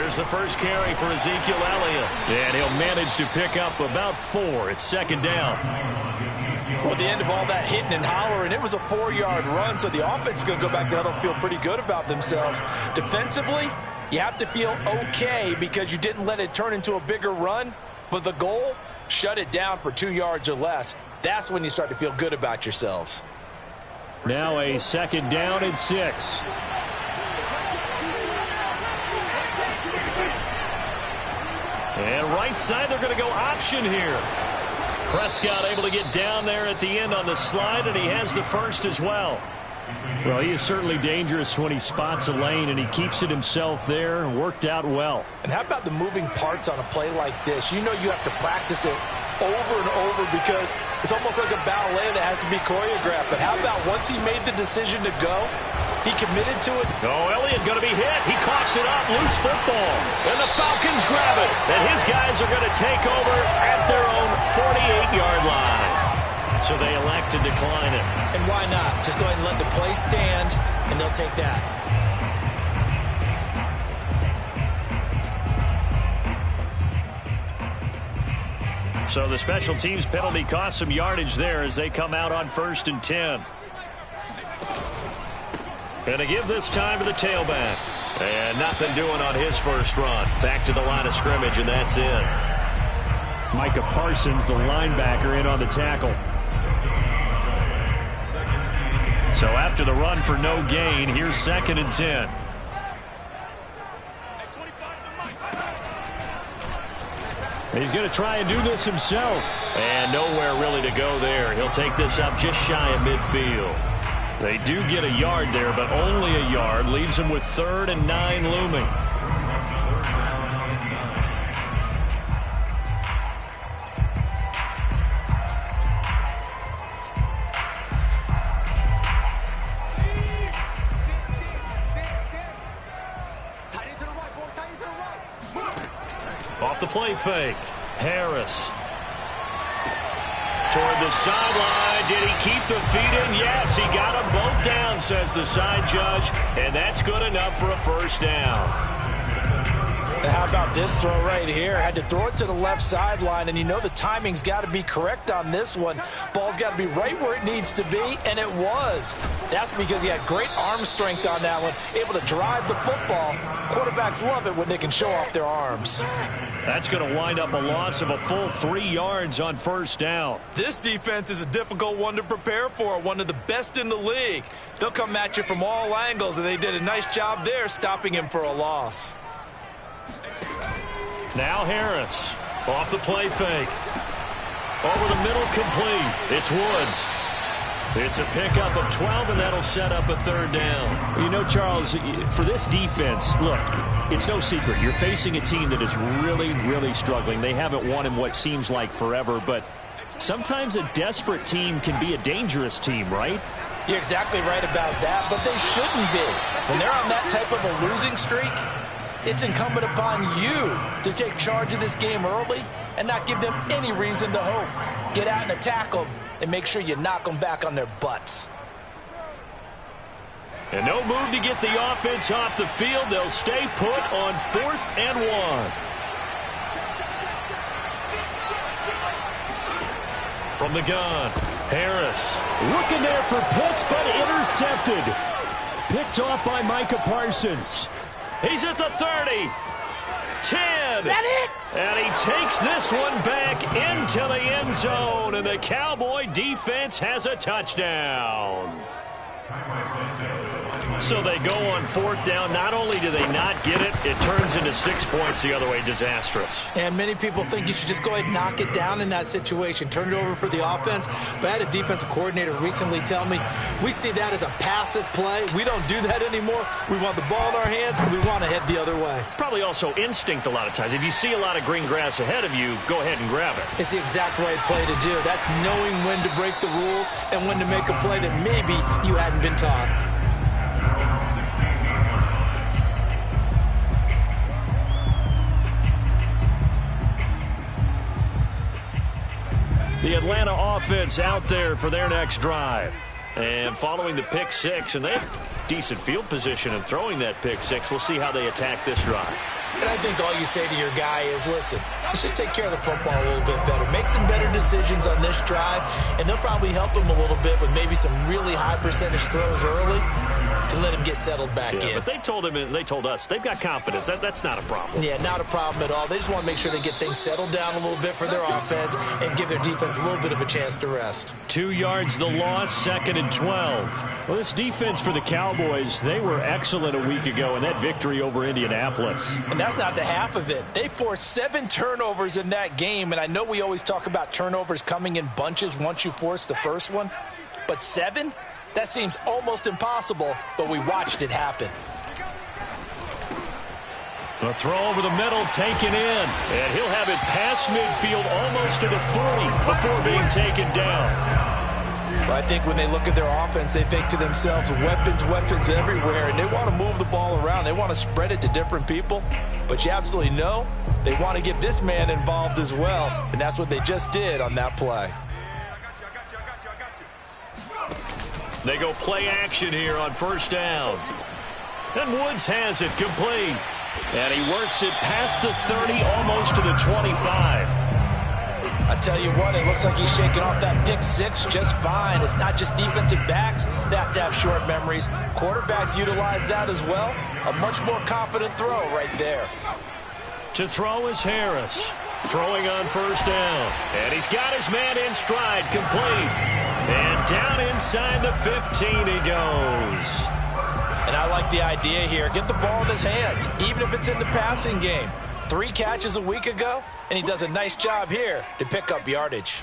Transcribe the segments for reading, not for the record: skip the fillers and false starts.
There's the first carry for Ezekiel Elliott. And he'll manage to pick up about 4. It's second down. Well, at the end of all that hitting and hollering, it was a 4-yard run, so the offense is going to go back there and feel pretty good about themselves. Defensively, you have to feel okay because you didn't let it turn into a bigger run, but the goal, shut it down for 2 yards or less. That's when you start to feel good about yourselves. Now a second down and 6. And right side, they're going to go option here. Prescott able to get down there at the end on the slide, and he has the first as well. Well, he is certainly dangerous when he spots a lane, and he keeps it himself there and worked out well. And how about the moving parts on a play like this? You know you have to practice it over and over because it's almost like a ballet that has to be choreographed. But how about once he made the decision to go, he committed to it. Oh, Elliott going to be hit. He coughs it up. Loose football. And the Falcons grab it. And his guys are going to take over at their own 48-yard line. So they elect to decline it. And why not? Just go ahead and let the play stand, and they'll take that. So the special teams penalty cost some yardage there as they come out on 1st and 10. And to give this time to the tailback. And nothing doing on his first run. Back to the line of scrimmage, and that's it. Micah Parsons, the linebacker, in on the tackle. So after the run for no gain, here's 2nd and 10. He's going to try and do this himself. And nowhere really to go there. He'll take this up just shy of midfield. They do get a yard there, but only a yard. Leaves him with 3rd and 9 looming. Off the play fake. Harris. Toward the sideline. Did he keep the feet in? Yes, he got them both down, says the side judge. And that's good enough for a first down. Now how about this throw right here? Had to throw it to the left sideline, and you know the timing's got to be correct on this one. Ball's got to be right where it needs to be, and it was. That's because he had great arm strength on that one, able to drive the football. Quarterbacks love it when they can show off their arms. That's going to wind up a loss of a full 3 yards on first down. This defense is a difficult one to prepare for, one of the best in the league. They'll come at you from all angles, and they did a nice job there stopping him for a loss. Now Harris off the play fake. Over the middle, complete. It's Woods. It's a pickup of 12, and that'll set up a 3rd down. You know, Charles, for this defense, look, it's no secret. You're facing a team that is really, really struggling. They haven't won in what seems like forever, but sometimes a desperate team can be a dangerous team, right? You're exactly right about that, but they shouldn't be. When they're on that type of a losing streak, it's incumbent upon you to take charge of this game early and not give them any reason to hope. Get out and attack them and make sure you knock them back on their butts. And no move to get the offense off the field. They'll stay put on 4th and 1. From the gun, Harris. Looking there for Pitts, but intercepted. Picked off by Micah Parsons. He's at the 30. 10. That it? And he takes this one back into the end zone. And the Cowboy defense has a touchdown. So they go on 4th down. Not only do they not get it, it turns into 6 points the other way. Disastrous. And many people think you should just go ahead and knock it down in that situation. Turn it over for the offense. But I had a defensive coordinator recently tell me, we see that as a passive play. We don't do that anymore. We want the ball in our hands, and we want to head the other way. It's probably also instinct a lot of times. If you see a lot of green grass ahead of you, go ahead and grab it. It's the exact right play to do. That's knowing when to break the rules and when to make a play that maybe you hadn't been taught. The Atlanta offense out there for their next drive. And following the pick six, and they have decent field position in throwing that pick six. We'll see how they attack this drive. And I think all you say to your guy is, listen, let's just take care of the football a little bit better. Make some better decisions on this drive, and they'll probably help him a little bit with maybe some really high percentage throws early to let him get settled back in. But they told him and they told us they've got confidence. That's not a problem. Yeah, not a problem at all. They just want to make sure they get things settled down a little bit for their offense and give their defense a little bit of a chance to rest. 2 yards the loss, 2nd and 12. Well, this defense for the Cowboys, they were excellent a week ago in that victory over Indianapolis. And that's not the half of it. They forced 7 turnovers in that game, and I know we always talk about turnovers coming in bunches once you force the first one, but 7? That seems almost impossible, but we watched it happen. The throw over the middle taken in, and he'll have it past midfield almost to the 40 before being taken down. Well, I think when they look at their offense, they think to themselves, weapons everywhere, and they want to move the ball around. They want to spread it to different people, but you absolutely know they want to get this man involved as well, and that's what they just did on that play. They go play action here on first down. And Woods has it complete. And he works it past the 30, almost to the 25. I tell you what, it looks like he's shaking off that pick six just fine. It's not just defensive backs that have short memories. Quarterbacks utilize that as well. A much more confident throw right there. To throw is Harris. Throwing on first down. And he's got his man in stride, complete. And down inside the 15 he goes. And I like the idea here. Get the ball in his hands, even if it's in the passing game. 3 catches a week ago, and he does a nice job here to pick up yardage.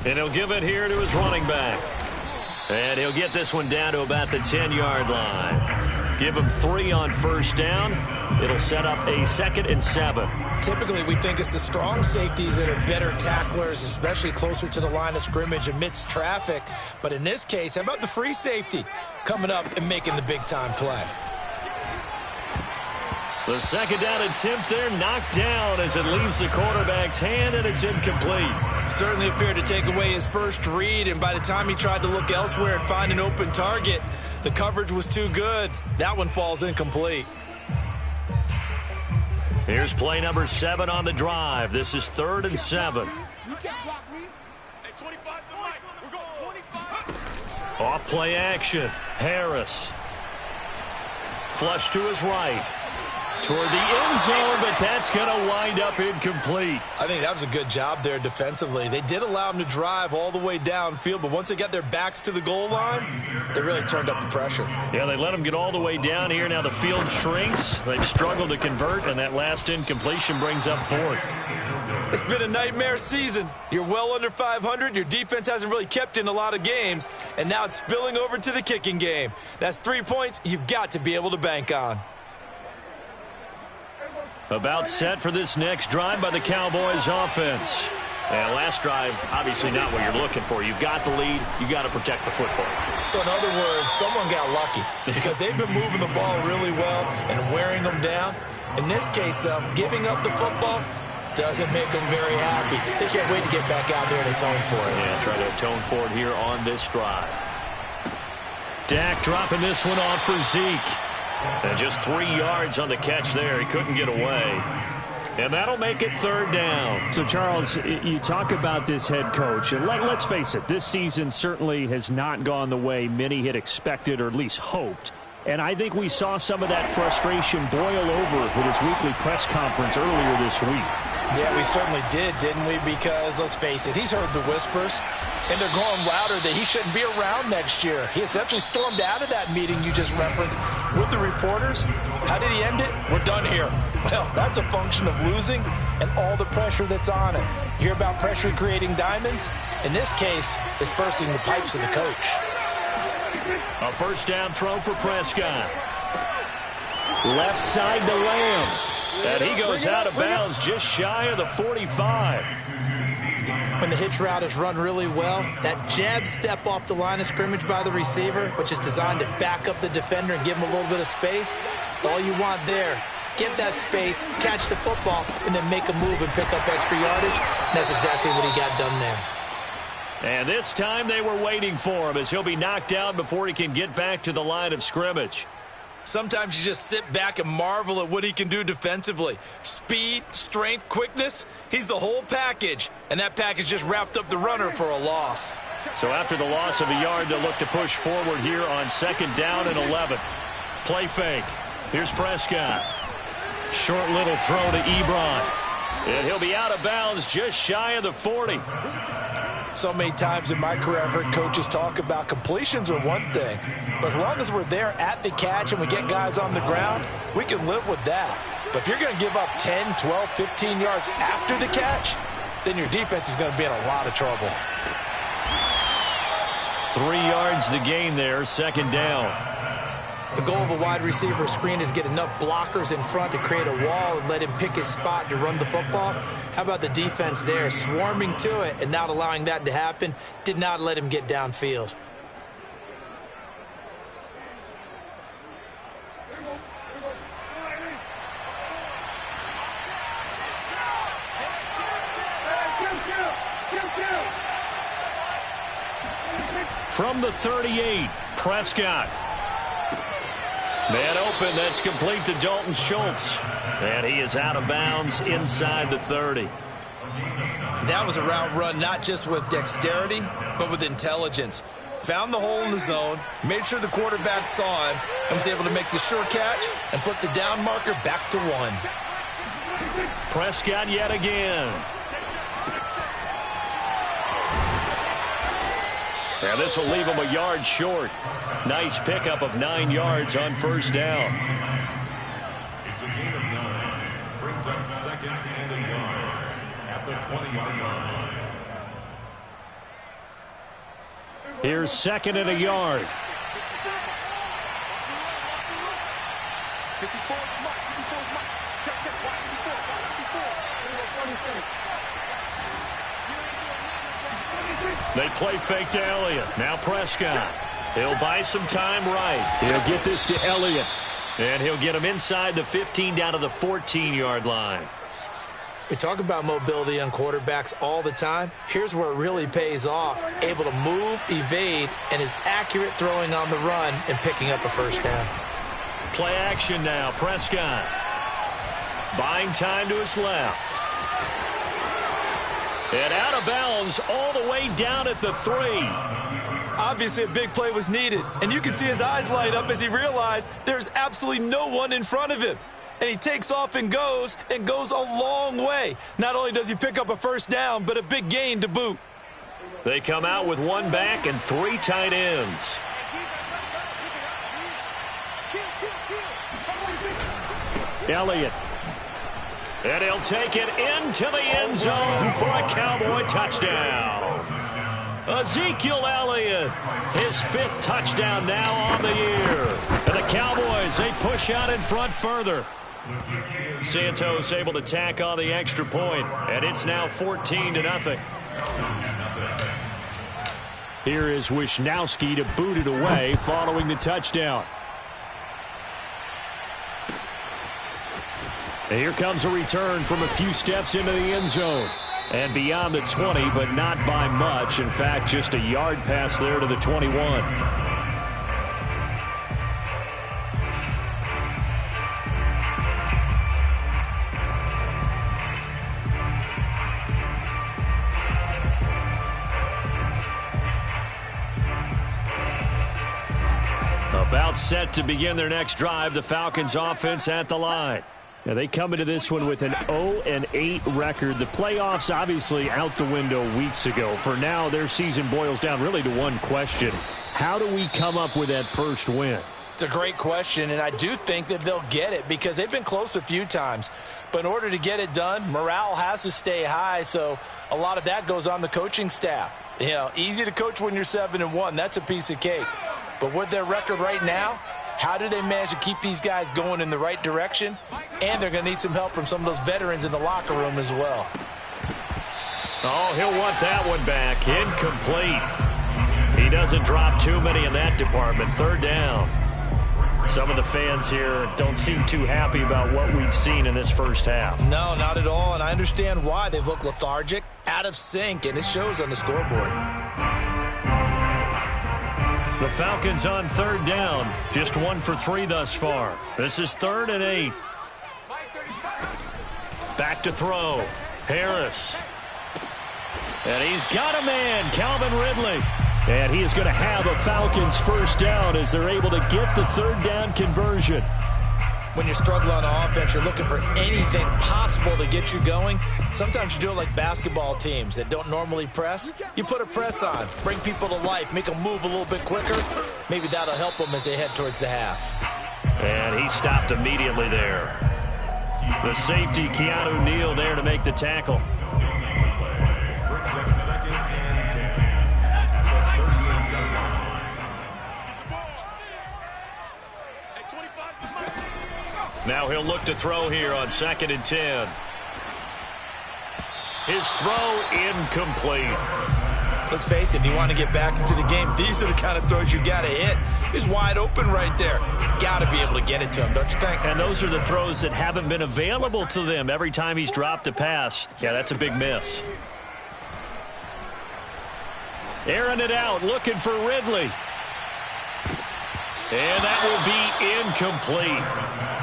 And he'll give it here to his running back. And he'll get this one down to about the 10-yard line. Give him 3 on first down. It'll set up a 2nd and 7. Typically, we think it's the strong safeties that are better tacklers, especially closer to the line of scrimmage amidst traffic. But in this case, how about the free safety coming up and making the big-time play? The 2nd down attempt there knocked down as it leaves the quarterback's hand, and it's incomplete. Certainly appeared to take away his first read, and by the time he tried to look elsewhere and find an open target, the coverage was too good. That one falls incomplete. Here's play number 7 on the drive. This is 3rd and 7. Off play action. Harris. Flush to his right. Toward the end zone, but that's going to wind up incomplete. I think that was a good job there defensively. They did allow him to drive all the way downfield, but once they got their backs to the goal line, they really turned up the pressure. Yeah, they let him get all the way down here. Now the field shrinks. They've struggled to convert, and that last incompletion brings up 4th. It's been a nightmare season. You're well under 500. Your defense hasn't really kept in a lot of games, and now it's spilling over to the kicking game. That's 3 points you've got to be able to bank on. About set for this next drive by the Cowboys offense. And last drive, obviously not what you're looking for. You've got the lead. You've got to protect the football. So in other words, someone got lucky because they've been moving the ball really well and wearing them down. In this case, though, giving up the football doesn't make them very happy. They can't wait to get back out there and atone for it. Yeah, try to atone for it here on this drive. Dak dropping this one off for Zeke. And just 3 yards on the catch there. He couldn't get away. And that'll make it 3rd down. So, Charles, you talk about this head coach. And let's face it, this season certainly has not gone the way many had expected or at least hoped. And I think we saw some of that frustration boil over with his weekly press conference earlier this week. Yeah, we certainly did, didn't we? Because, let's face it, he's heard the whispers, and they're growing louder that he shouldn't be around next year. He essentially stormed out of that meeting you just referenced with the reporters. How did he end it? We're done here. Well, that's a function of losing and all the pressure that's on it. You hear about pressure creating diamonds? In this case, it's bursting the pipes of the coach. A first down throw for Prescott. Left side to Lamb. And he goes out of bounds just shy of the 45. When the hitch route is run really well, that jab step off the line of scrimmage by the receiver, which is designed to back up the defender and give him a little bit of space, all you want there, get that space, catch the football, and then make a move and pick up extra yardage. And that's exactly what he got done there. And this time they were waiting for him as he'll be knocked down before he can get back to the line of scrimmage. Sometimes you just sit back and marvel at what he can do defensively. Speed, strength, quickness, he's the whole package. And that package just wrapped up the runner for a loss. So after the loss of a yard, they'll look to push forward here on 2nd down and 11. Play fake. Here's Prescott. Short little throw to Ebron. And he'll be out of bounds just shy of the 40. So many times in my career, I've heard coaches talk about completions are one thing. But as long as we're there at the catch and we get guys on the ground, we can live with that. But if you're going to give up 10, 12, 15 yards after the catch, then your defense is going to be in a lot of trouble. 3 yards the gain there, 2nd down. The goal of a wide receiver screen is get enough blockers in front to create a wall and let him pick his spot to run the football. How about the defense there, swarming to it and not allowing that to happen? Did not let him get downfield. From the 38, Prescott. Man open, that's complete to Dalton Schultz. And he is out of bounds inside the 30. That was a route run not just with dexterity, but with intelligence. Found the hole in the zone, made sure the quarterback saw him, and was able to make the sure catch and flip the down marker back to 1. Prescott yet again. And this will leave him a yard short. Nice pickup of 9 yards on 1st down. It's a gain of 9. Brings up 2nd and a yard at the 20-yard line. Here's 2nd and a yard. They play fake to Elliott. Now Prescott. He'll buy some time right. He'll get this to Elliott. And he'll get him inside the 15 down to the 14-yard line. We talk about mobility on quarterbacks all the time. Here's where it really pays off. Able to move, evade, and is accurate throwing on the run and picking up a 1st down. Play action now. Prescott. Buying time to his left. And out of bounds all the way down at the 3. Obviously, a big play was needed, and you can see his eyes light up as he realized there's absolutely no one in front of him. And he takes off and goes a long way. Not only does he pick up a 1st down, but a big gain to boot. They come out with 1 back and 3 tight ends. Elliott. And he'll take it into the end zone for a Cowboy touchdown. Ezekiel Elliott, his 5th touchdown now on the year. And the Cowboys, they push out in front further. Santos able to tack on the extra point, and it's now 14-0. Here is Wisnowski to boot it away following the touchdown. And here comes a return from a few steps into the end zone. And beyond the 20, but not by much. In fact, just a yard pass there to the 21. About set to begin their next drive, the Falcons offense at the line. Now they come into this one with an 0-8 record. The playoffs obviously out the window weeks ago. For now, their season boils down really to one question. How do we come up with that first win? It's a great question, and I do think that they'll get it because they've been close a few times. But in order to get it done, morale has to stay high, so a lot of that goes on the coaching staff. You know, easy to coach when you're 7-1. That's a piece of cake. But with their record right now, how do they manage to keep these guys going in the right direction? And they're going to need some help from some of those veterans in the locker room as well. Oh, he'll want that one back. Incomplete. He doesn't drop too many in that department. 3rd down. Some of the fans here don't seem too happy about what we've seen in this first half. No, not at all, and I understand why. They've looked lethargic, out of sync, and it shows on the scoreboard. The Falcons on third down. Just 1 for 3 thus far. This is 3rd and 8. Back to throw. Harris. And he's got a man, Calvin Ridley. And he is going to have a Falcons first down as they're able to get the third down conversion. When you're struggling on offense, you're looking for anything possible to get you going. Sometimes you do it like basketball teams that don't normally press. You put a press on, bring people to life, make them move a little bit quicker. Maybe that'll help them as they head towards the half. And he stopped immediately there. The safety, Keanu Neal, there to make the tackle. Brings up 2nd and 10. At the 38-yard line. Now he'll look to throw here on 2nd and 10. His throw incomplete. Let's face it, if you want to get back into the game, these are the kind of throws you got to hit. He's wide open right there. Got to be able to get it to him, don't you think? And those are the throws that haven't been available to them every time he's dropped a pass. Yeah, that's a big miss. Airing it out, looking for Ridley. And that will be incomplete.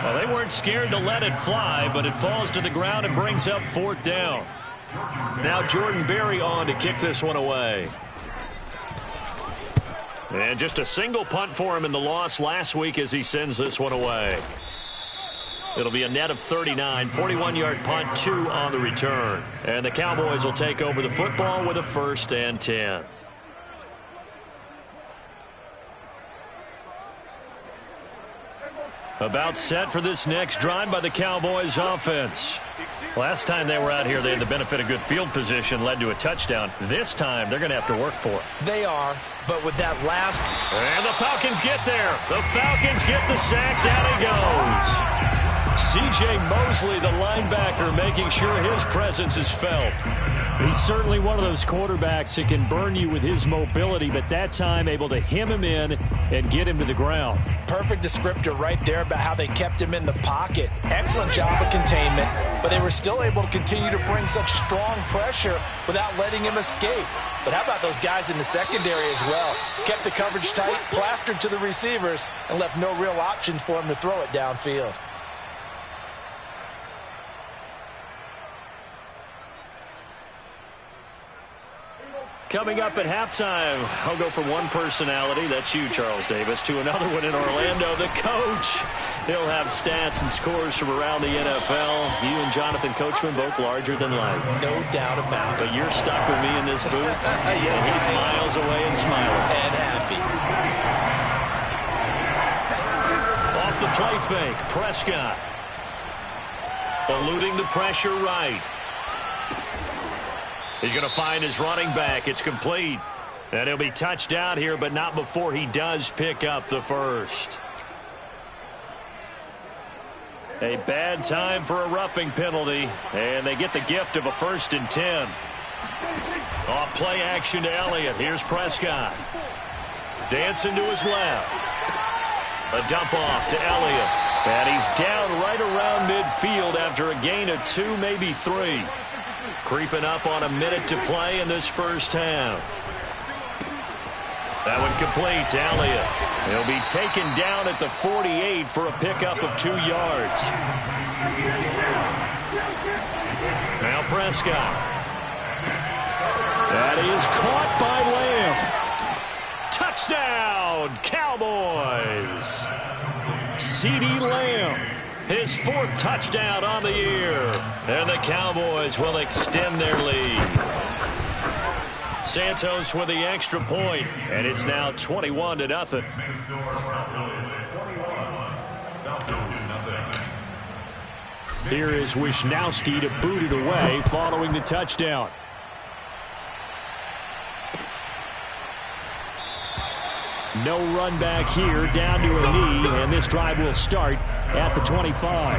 Well, they weren't scared to let it fly, but it falls to the ground and brings up 4th down. Now Jordan Berry on to kick this one away. And just a single punt for him in the loss last week as he sends this one away. It'll be a net of 39, 41-yard punt, 2 on the return. And the Cowboys will take over the football with a 1st and 10. About set for this next drive by the Cowboys offense. Last time they were out here, they had the benefit of good field position, led to a touchdown. This time, they're going to have to work for it. They are, but with that last... And the Falcons get there. The Falcons get the sack. Down he goes. C.J. Mosley, the linebacker, making sure his presence is felt. He's certainly one of those quarterbacks that can burn you with his mobility, but that time able to hem him in and get him to the ground. Perfect descriptor right there about how they kept him in the pocket. Excellent job of containment, but they were still able to continue to bring such strong pressure without letting him escape. But how about those guys in the secondary as well? Kept the coverage tight, plastered to the receivers, and left no real options for him to throw it downfield. Coming up at halftime, I'll go from one personality, that's you, Charles Davis, to another one in Orlando, the coach. He'll have stats and scores from around the NFL. You and Jonathan Coachman, both larger than life. No doubt about it. But you're stuck with me in this booth. Yes, and he's miles away and smiling. And happy. Off the play fake, Prescott. Eluding the pressure right. He's going to find his running back. It's complete. And he'll be touched down here, but not before he does pick up the first. A bad time for a roughing penalty. And they get the gift of a 1st and 10. Off play action to Elliott. Here's Prescott. Dancing to his left. A dump off to Elliott. And he's down right around midfield after a gain of 2, maybe 3. Creeping up on a minute to play in this first half. That one complete to Elliott. He'll be taken down at the 48 for a pickup of 2 yards. Now Prescott. That is caught by Lamb. Touchdown, Cowboys. CeeDee Lamb. His 4th touchdown on the year. And the Cowboys will extend their lead. Santos with the extra point, and it's now 21-0. Here is Wisnowski to boot it away following the touchdown. No run back here, down to a knee, and this drive will start at the 25.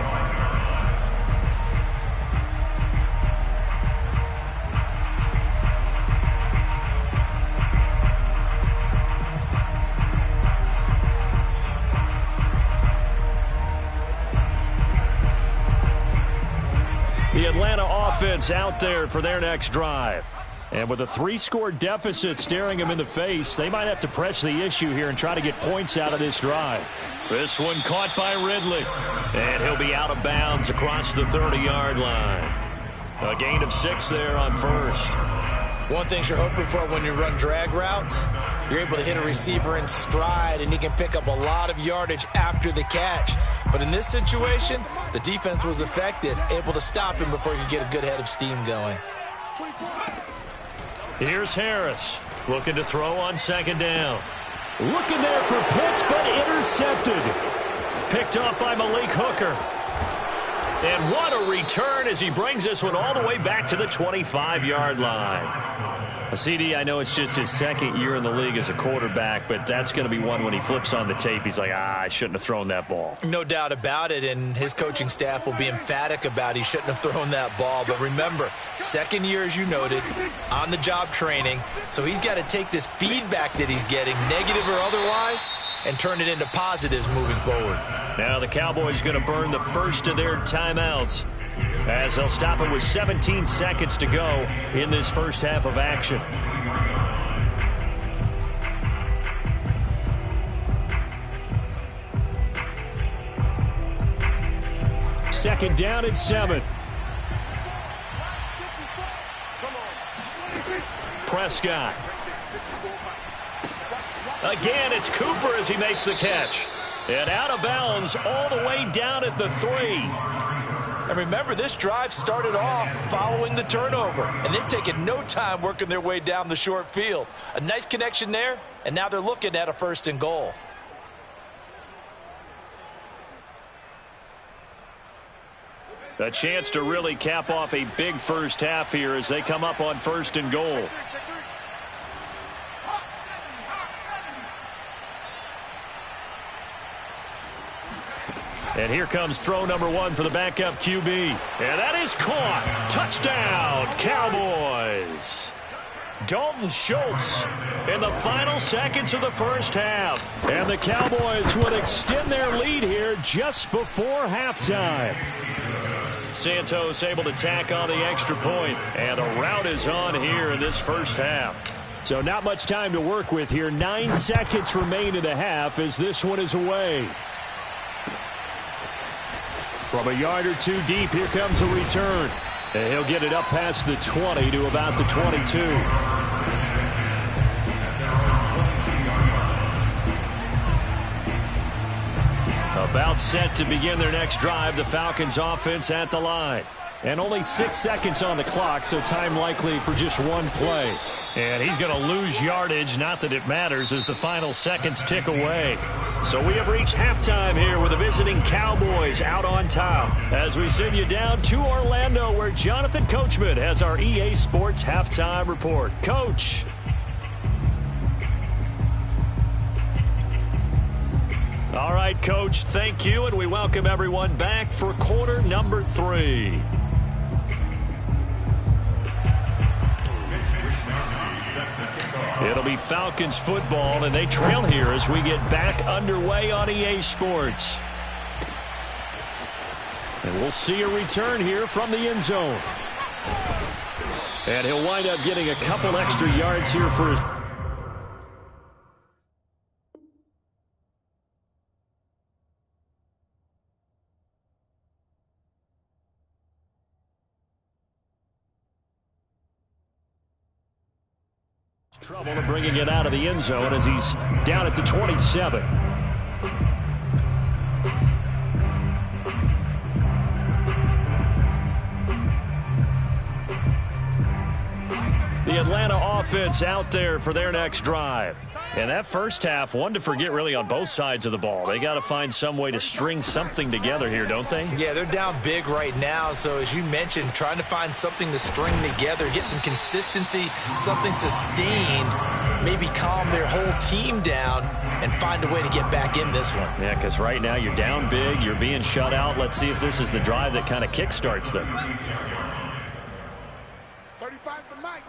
The Atlanta offense out there for their next drive. And with a 3-score deficit staring him in the face, they might have to press the issue here and try to get points out of this drive. This one caught by Ridley. And he'll be out of bounds across the 30-yard line. A gain of 6 there on first. One thing you're hoping for when you run drag routes, you're able to hit a receiver in stride, and he can pick up a lot of yardage after the catch. But in this situation, the defense was effective, able to stop him before he could get a good head of steam going. Here's Harris, looking to throw on second down. Looking there for Pitts, but intercepted. Picked up by Malik Hooker. And what a return as he brings this one all the way back to the 25-yard line. CD, I know it's just his second year in the league as a quarterback, but that's going to be one when he flips on the tape. He's like, I shouldn't have thrown that ball. No doubt about it, and his coaching staff will be emphatic about he shouldn't have thrown that ball. But remember, second year, as you noted, on-the-job training, so he's got to take this feedback that he's getting, negative or otherwise, and turn it into positives moving forward. Now the Cowboys going to burn the first of their timeouts, as they'll stop it with 17 seconds to go in this first half of action. Second down and 7. Prescott. Again, it's Cooper as he makes the catch. And out of bounds all the way down at the 3. And remember, this drive started off following the turnover, and they've taken no time working their way down the short field. A nice connection there, and now they're looking at a 1st and goal. A chance to really cap off a big first half here as they come up on 1st and goal. And here comes throw number 1 for the backup QB. And that is caught. Touchdown, Cowboys. Dalton Schultz in the final seconds of the first half. And the Cowboys would extend their lead here just before halftime. Santos able to tack on the extra point. And a rout is on here in this first half. So not much time to work with here. 9 seconds remain in the half as this one is away. From a yard or 2 deep, here comes a return. And he'll get it up past the 20 to about the 22. About set to begin their next drive, the Falcons offense at the line. And only 6 seconds on the clock, so time likely for just 1 play. And he's going to lose yardage, not that it matters, as the final seconds tick away. So we have reached halftime here with the visiting Cowboys out on top. As we send you down to Orlando, where Jonathan Coachman has our EA Sports halftime report. Coach. All right, Coach, thank you, and we welcome everyone back for quarter number 3. It'll be Falcons football, and they trail here as we get back underway on EA Sports. And we'll see a return here from the end zone. And he'll wind up getting a couple extra yards here for his... Trouble of bringing it out of the end zone as he's down at the 27. The Atlanta offense out there for their next drive. And that first half, one to forget really on both sides of the ball. They got to find some way to string something together here, don't they? Yeah, they're down big right now. So as you mentioned, trying to find something to string together, get some consistency, something sustained, maybe calm their whole team down and find a way to get back in this one. Yeah, because right now you're down big, you're being shut out. Let's see if this is the drive that kind of kickstarts them. 35's the mic.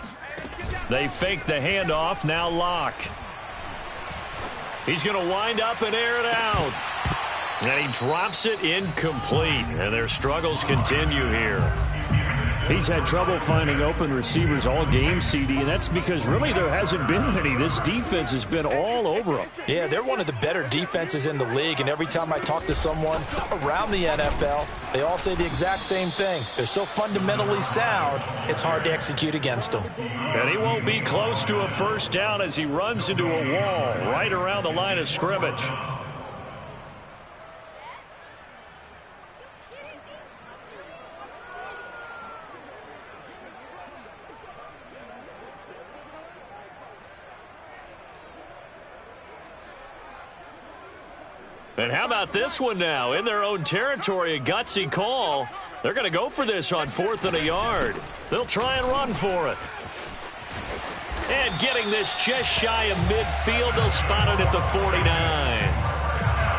They fake the handoff, now Locke. He's going to wind up and air it out. And he drops it incomplete. And their struggles continue here. He's had trouble finding open receivers all game, CD, and that's because really there hasn't been many. This defense has been all over them. Yeah, they're one of the better defenses in the league, and every time I talk to someone around the NFL, they all say the exact same thing. They're so fundamentally sound, it's hard to execute against them. And he won't be close to a first down as he runs into a wall right around the line of scrimmage. And how about this one now? In their own territory, a gutsy call. They're going to go for this on 4th and a yard. They'll try and run for it. And getting this just shy of midfield, they'll spot it at the 49.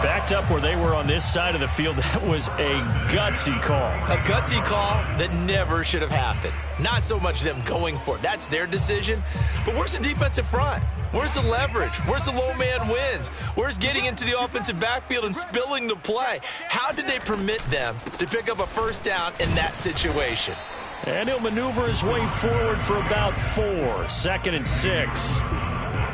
Backed up where they were on this side of the field, that was a gutsy call. A gutsy call that never should have happened. Not so much them going for it. That's their decision. But where's the defensive front? Where's the leverage? Where's the low man wins? Where's getting into the offensive backfield and spilling the play? How did they permit them to pick up a first down in that situation? And he'll maneuver his way forward for about 4. 2nd and 6.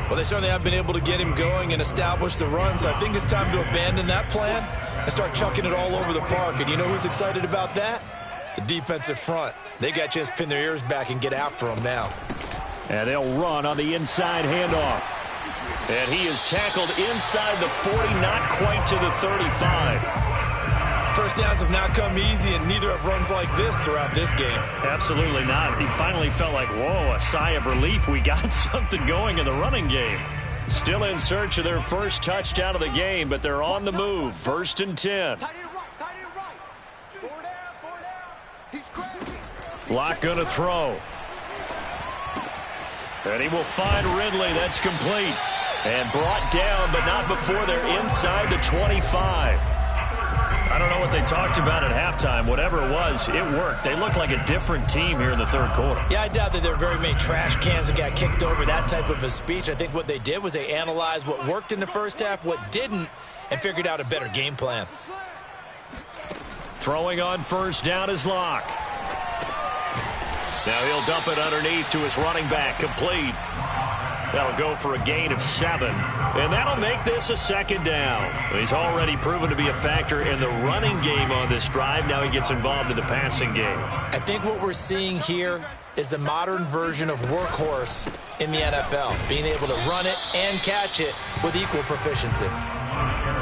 Well, they certainly have been able to get him going and establish the run, so I think it's time to abandon that plan and start chucking it all over the park. And you know who's excited about that? The defensive front. They got to just pin their ears back and get after him now. And they'll run on the inside handoff. And he is tackled inside the 40, not quite to the 35. First downs have now come easy, and neither have runs like this throughout this game. Absolutely not. He finally felt like, whoa, a sigh of relief. We got something going in the running game. Still in search of their first touchdown of the game, but they're on the move. 1st and 10. Block going to throw. And he will find Ridley. That's complete. And brought down, but not before they're inside the 25. I don't know what they talked about at halftime. Whatever it was, it worked. They look like a different team here in the 3rd quarter. Yeah, I doubt that there are very many trash cans that got kicked over, that type of a speech. I think what they did was they analyzed what worked in the first half, what didn't, and figured out a better game plan. Throwing on 1st down is Locke. Now he'll dump it underneath to his running back, complete. That'll go for a gain of 7. And that'll make this a 2nd down. He's already proven to be a factor in the running game on this drive. Now he gets involved in the passing game. I think what we're seeing here is the modern version of workhorse in the NFL, being able to run it and catch it with equal proficiency.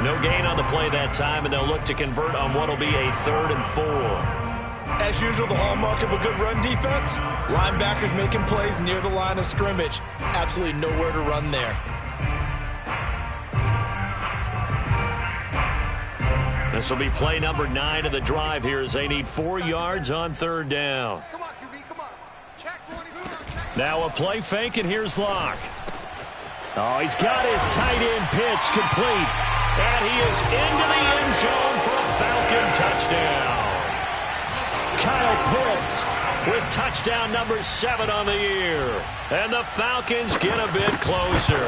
No gain on the play that time, and they'll look to convert on what will be a 3rd and 4. As usual, the hallmark of a good run defense, linebackers making plays near the line of scrimmage. Absolutely nowhere to run there. This will be play number 9 of the drive here as they need 4 yards on 3rd down. Come on, QB, come on. Check 24. Now a play fake, and here's Locke. Oh, he's got his tight end pitch complete. And he is into the end zone for a Falcon touchdown. Kyle Pitts with touchdown number 7 on the year. And the Falcons get a bit closer.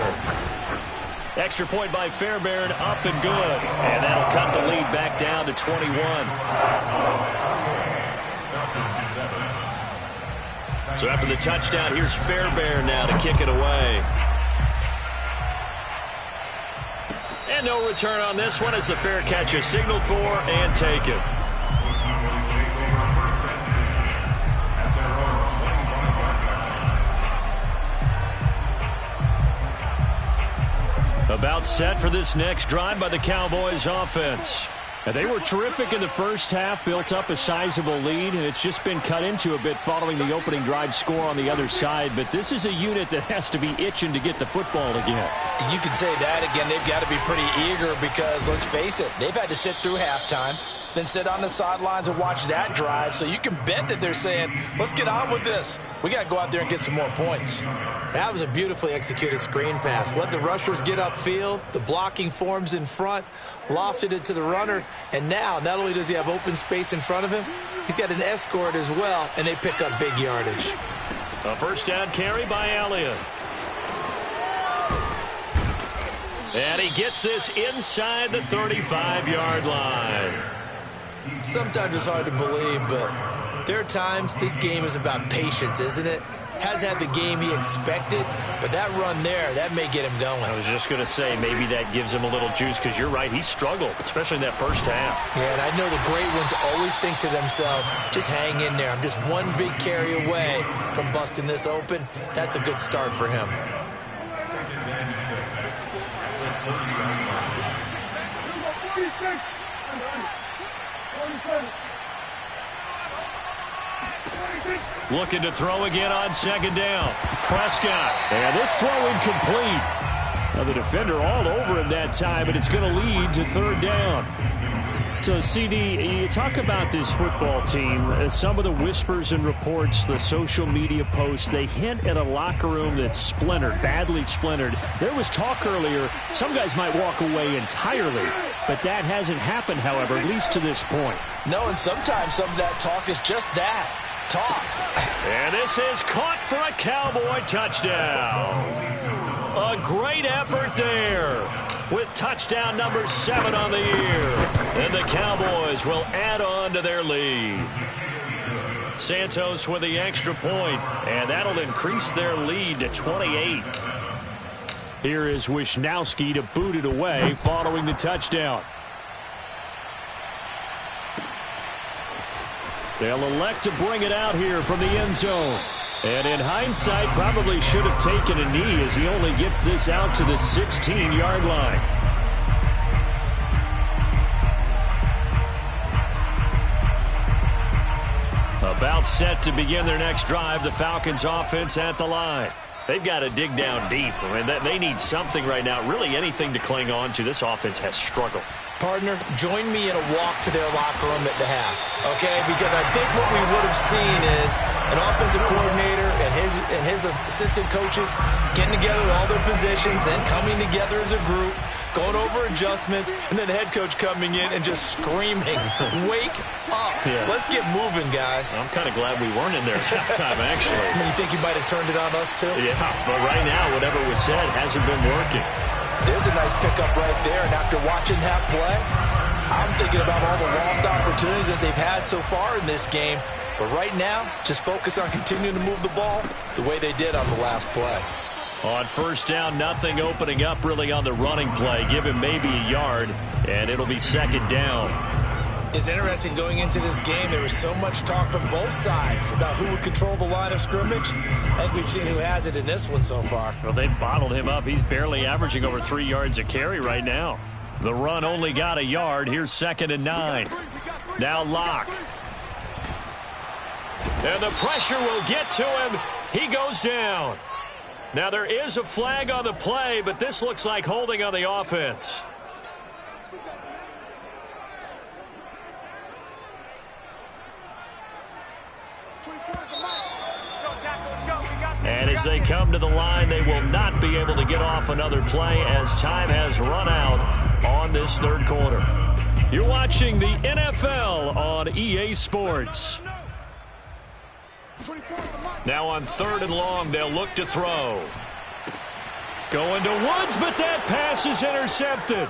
Extra point by Fairbairn, up and good. And that'll cut the lead back down to 21. So after the touchdown, here's Fairbairn now to kick it away. And no return on this one as the fair catch is signaled for and taken. About set for this next drive by the Cowboys offense. And they were terrific in the first half, built up a sizable lead, and it's just been cut into a bit following the opening drive score on the other side. But this is a unit that has to be itching to get the football again. You can say that again. They've got to be pretty eager because, let's face it, they've had to sit through halftime, then sit on the sidelines and watch that drive. So you can bet that they're saying, let's get on with this. We got to go out there and get some more points. That was a beautifully executed screen pass. Let the rushers get upfield. The blocking forms in front. Lofted it to the runner. And now, not only does he have open space in front of him, he's got an escort as well, and they pick up big yardage. A first down carry by Elliott. And he gets this inside the 35-yard line. Sometimes it's hard to believe, but There are times this game is about patience, isn't it? Has had the game he expected, but that run there, that may get him going. I was just going to say, maybe that gives him a little juice, because you're right, he struggled, especially in that first half. Yeah, and I know the great ones always think to themselves, just hang in there. I'm just one big carry away from busting this open. That's a good start for him. Looking to throw again on second down. Prescott. And this throw incomplete. Now the defender all over him that time, but it's going to lead to third down. So, CD, you talk about this football team, some of the whispers and reports, the social media posts, they hint at a locker room that's splintered, badly splintered. There was talk earlier, some guys might walk away entirely, but that hasn't happened, however, at least to this point. No, and sometimes some of that talk is just that, talk. And this is caught for a Cowboy touchdown. A great effort there, with touchdown number 7 on the year. And the Cowboys will add on to their lead. Santos with the extra point, and that'll increase their lead to 28. Here is Wisnowski to boot it away following the touchdown. They'll elect to bring it out here from the end zone. And in hindsight, probably should have taken a knee, as he only gets this out to the 16-yard line. About set to begin their next drive, the Falcons offense at the line. They've got to dig down deep. I mean, they need something right now, really anything to cling on to. This offense has struggled. Partner, join me in a walk to their locker room at the half, okay? Because I think what we would have seen is an offensive coordinator and his assistant coaches getting together with all their positions, then coming together as a group, going over adjustments, and then the head coach coming in and just screaming, wake up. Yeah. Let's get moving, guys. I'm kind of glad we weren't in there at halftime, actually. You think you might have turned it on us, too? Yeah, but right now, whatever was said hasn't been working. There's a nice pickup right there, and after watching that play, I'm thinking about all the lost opportunities that they've had so far in this game. But right now, just focus on continuing to move the ball the way they did on the last play. On first down, nothing opening up really on the running play. Give him maybe a yard, and it'll be second down. It's interesting going into this game. There was so much talk from both sides about who would control the line of scrimmage. I think we've seen who has it in this one so far. Well, they've bottled him up. He's barely averaging over 3 yards a carry right now. The run only got a yard. Here's 2nd and 9. Now Locke. And the pressure will get to him. He goes down. Now there is a flag on the play, but this looks like holding on the offense. And as they come to the line, they will not be able to get off another play as time has run out on this third quarter. You're watching the NFL on EA Sports. Now on 3rd and long, they'll look to throw. Going to Woods, but that pass is intercepted.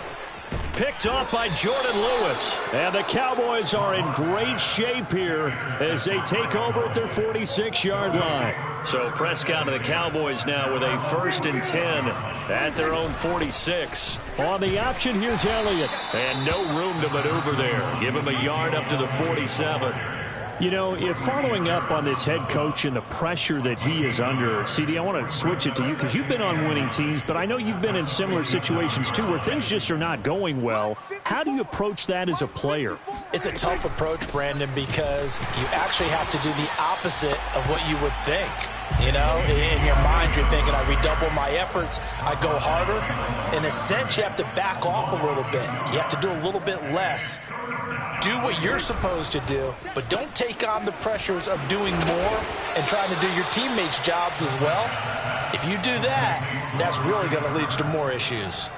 Picked off by Jordan Lewis. And the Cowboys are in great shape here as they take over at their 46-yard line. So Prescott and the Cowboys now with a 1st and 10 at their own 46. On the option, here's Elliott. And no room to maneuver there. Give him a yard up to the 47. You know, if following up on this head coach and the pressure that he is under, CD, I want to switch it to you because you've been on winning teams, but I know you've been in similar situations too where things just are not going well. How do you approach that as a player? It's a tough approach, Brandon, because you actually have to do the opposite of what you would think. You know, in your mind, you're thinking, I redouble my efforts, I go harder. In a sense, you have to back off a little bit. You have to do a little bit less. Do what you're supposed to do, but don't take on the pressures of doing more and trying to do your teammates' jobs as well. If you do that, that's really going to lead to more issues.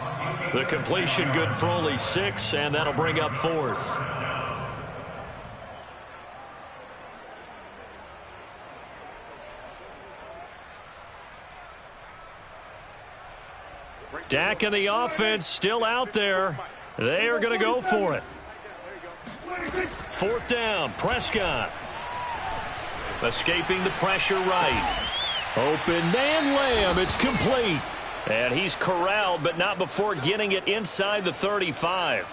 The completion good for only 6, and that'll bring up 4th. Dak and the offense still out there. They are going to go for it. 4th down, Prescott. Escaping the pressure right. Open man Lamb. It's complete. And he's corralled, but not before getting it inside the 35.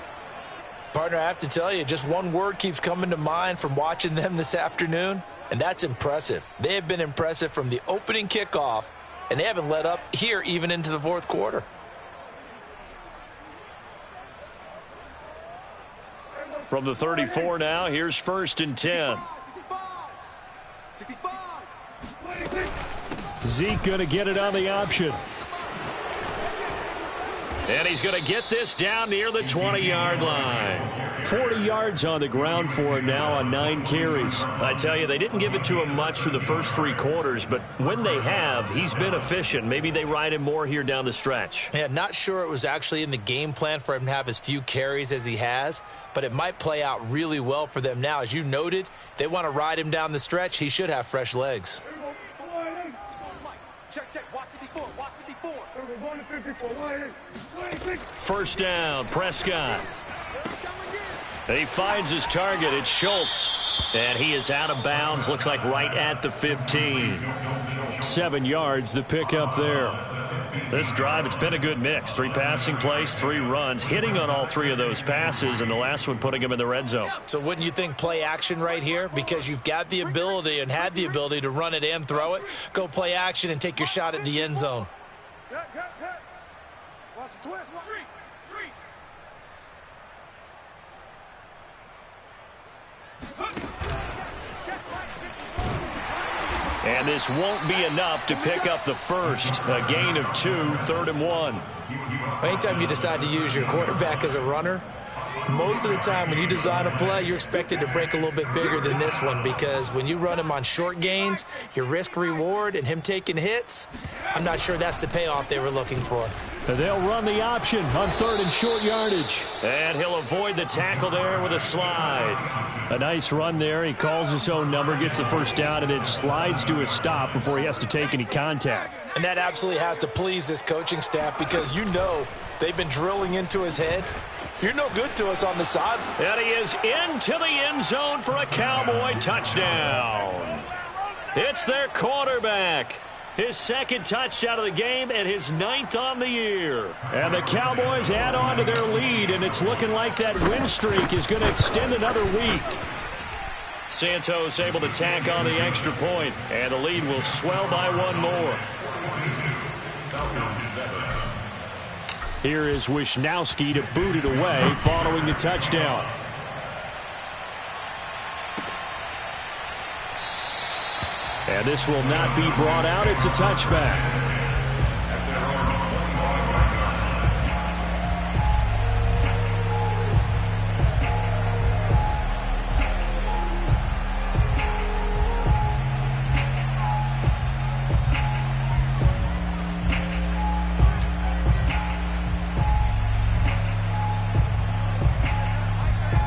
Partner, I have to tell you, just one word keeps coming to mind from watching them this afternoon, and that's impressive. They have been impressive from the opening kickoff, and they haven't let up here even into the fourth quarter. From the 34 now, here's 1st and 10. Zeke going to get it on the option. And he's going to get this down near the 20-yard line. 40 yards on the ground for him now on 9 carries. I tell you, they didn't give it to him much for the first 3 quarters, but when they have, he's been efficient. Maybe they ride him more here down the stretch. Yeah, not sure it was actually in the game plan for him to have as few carries as he has, but it might play out really well for them now. As you noted, if they want to ride him down the stretch, he should have fresh legs. Check. Watch 54. Watch 54. 1st down, Prescott. He finds his target. It's Schultz. And he is out of bounds. Looks like right at the 15. 7 yards, the pickup there. This drive, it's been a good mix. 3 passing plays, 3 runs, hitting on all 3 of those passes, and the last one putting him in the red zone. So wouldn't you think play action right here? Because you've got the ability and had the ability to run it and throw it. Go play action and take your shot at the end zone. Watch the twist. And this won't be enough to pick up the first. A gain of 2, 3rd and 1. Anytime you decide to use your quarterback as a runner, most of the time when you design a play, you're expected to break a little bit bigger than this one, because when you run him on short gains, your risk reward and him taking hits, I'm not sure that's the payoff they were looking for. They'll run the option on 3rd and short yardage. And he'll avoid the tackle there with a slide. A nice run there. He calls his own number, gets the first down, and then slides to a stop before he has to take any contact. And that absolutely has to please this coaching staff, because you know they've been drilling into his head. You're no good to us on the side. And he is into the end zone for a Cowboy touchdown. It's their quarterback. His 2nd touchdown of the game and his 9th on the year. And the Cowboys add on to their lead, and it's looking like that win streak is going to extend another week. Santos able to tack on the extra point, and the lead will swell by 1 more. Here is Wisnowski to boot it away following the touchdown. And this will not be brought out. It's a touchback.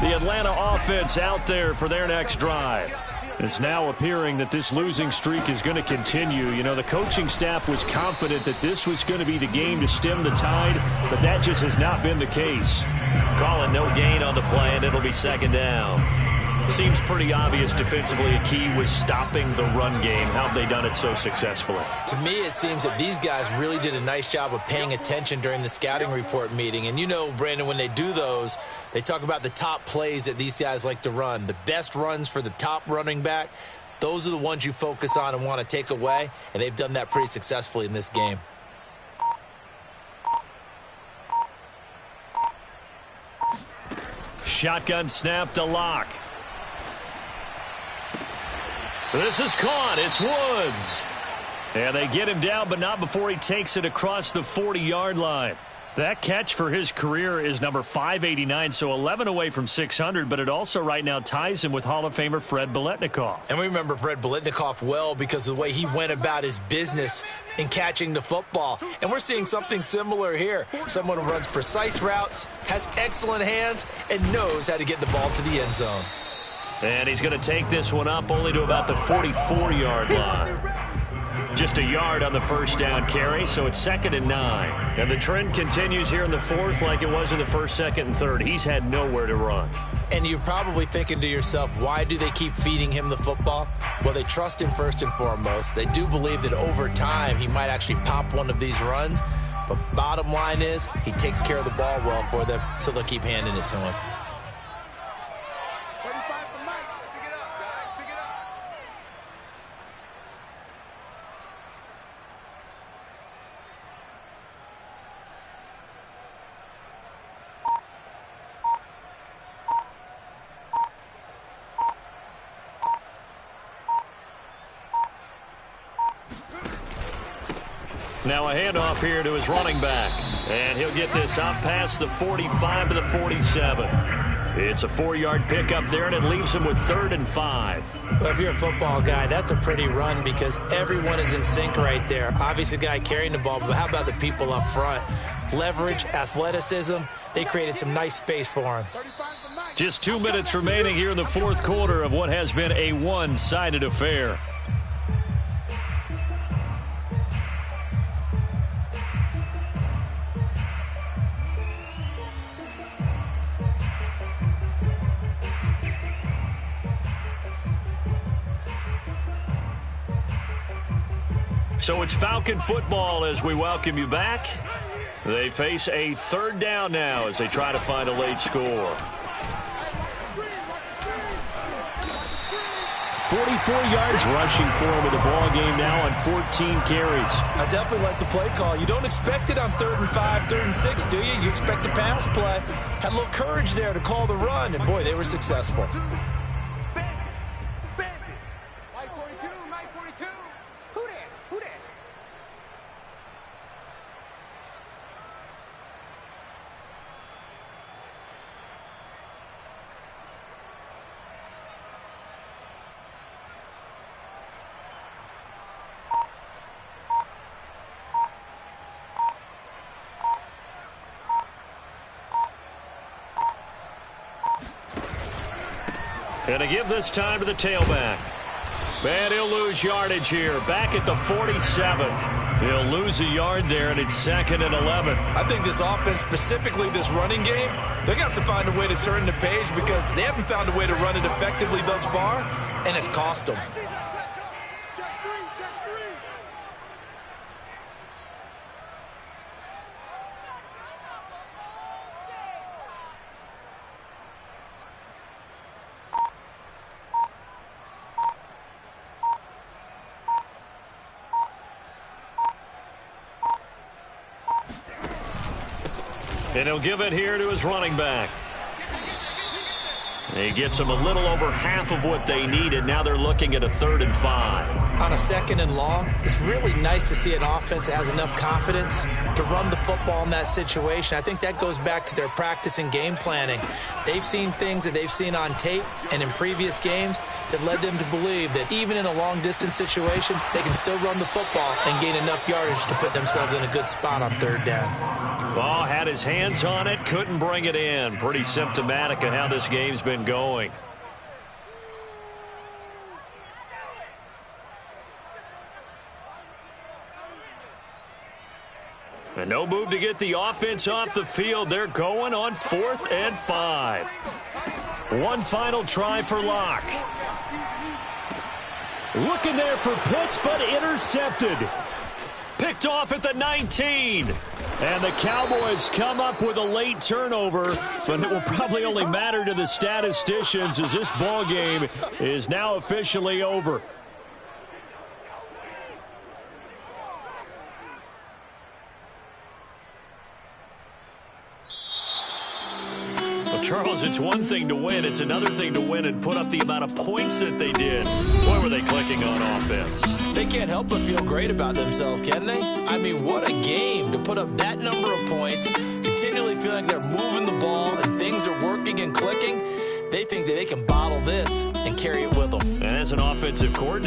The Atlanta offense out there for their next drive. It's now appearing that this losing streak is going to continue. You know, the coaching staff was confident that this was going to be the game to stem the tide, but that just has not been the case. Calling no gain on the play, and it'll be 2nd down. Seems pretty obvious defensively a key was stopping the run game. How have they done it so successfully? To me, it seems that these guys really did a nice job of paying attention during the scouting report meeting. And you know, Brandon, when they do those, they talk about the top plays that these guys like to run. The best runs for the top running back, those are the ones you focus on and want to take away. And they've done that pretty successfully in this game. Shotgun snap to Locke. This is caught. It's Woods. And they get him down, but not before he takes it across the 40-yard line. That catch for his career is number 589, so 11 away from 600, but it also right now ties him with Hall of Famer Fred Biletnikoff. And we remember Fred Biletnikoff well because of the way he went about his business in catching the football. And we're seeing something similar here. Someone who runs precise routes, has excellent hands, and knows how to get the ball to the end zone. And he's going to take this one up only to about the 44-yard line. Just a yard on the first down carry, so it's 2nd and 9. And the trend continues here in the fourth like it was in the first, second, and third. He's had nowhere to run. And you're probably thinking to yourself, why do they keep feeding him the football? Well, they trust him first and foremost. They do believe that over time he might actually pop one of these runs. But bottom line is he takes care of the ball well for them, so they'll keep handing it to him. Now a handoff here to his running back. And he'll get this out past the 45 to the 47. It's a 4-yard pickup there, and it leaves him with 3rd and 5. Well, if you're a football guy, that's a pretty run because everyone is in sync right there. Obviously, the guy carrying the ball, but how about the people up front? Leverage, athleticism, they created some nice space for him. Just 2 minutes remaining here in the fourth quarter of what has been a one-sided affair. So it's Falcon football as we welcome you back. They face a 3rd down now as they try to find a late score. 44 yards rushing for him in the ball game now on 14 carries. I definitely like the play call. You don't expect it on 3rd and 5, 3rd and 6, do you? You expect a pass play. Had a little courage there to call the run, and boy, they were successful. And to give this time to the tailback. And he'll lose yardage here. Back at the 47. He'll lose a yard there, and it's 2nd and 11. I think this offense, specifically this running game, they're going to have to find a way to turn the page because they haven't found a way to run it effectively thus far, and it's cost them. And he'll give it here to his running back. He gets them a little over half of what they needed. Now they're looking at a 3rd and 5. On a 2nd and long, it's really nice to see an offense that has enough confidence to run the football in that situation. I think that goes back to their practice and game planning. They've seen things that they've seen on tape and in previous games that led them to believe that even in a long-distance situation, they can still run the football and gain enough yardage to put themselves in a good spot on 3rd down. Ball had his hands on it, couldn't bring it in. Pretty symptomatic of how this game's been going. And no move to get the offense off the field. They're going on 4th and 5. One final try for Locke. Looking there for Pitts, but intercepted. Picked off at the 19. And the Cowboys come up with a late turnover, but it will probably only matter to the statisticians as this ball game is now officially over. Well, Charles, it's one thing to win. It's another thing to win and put up the amount of points that they did. Boy, were they clicking on offense. They can't help but feel great about themselves, can they? I mean, what a game to put up that number of points, continually feeling they're moving the ball and things are working and clicking. They think that they can bottle this and carry it with them. And as an offensive coordinator,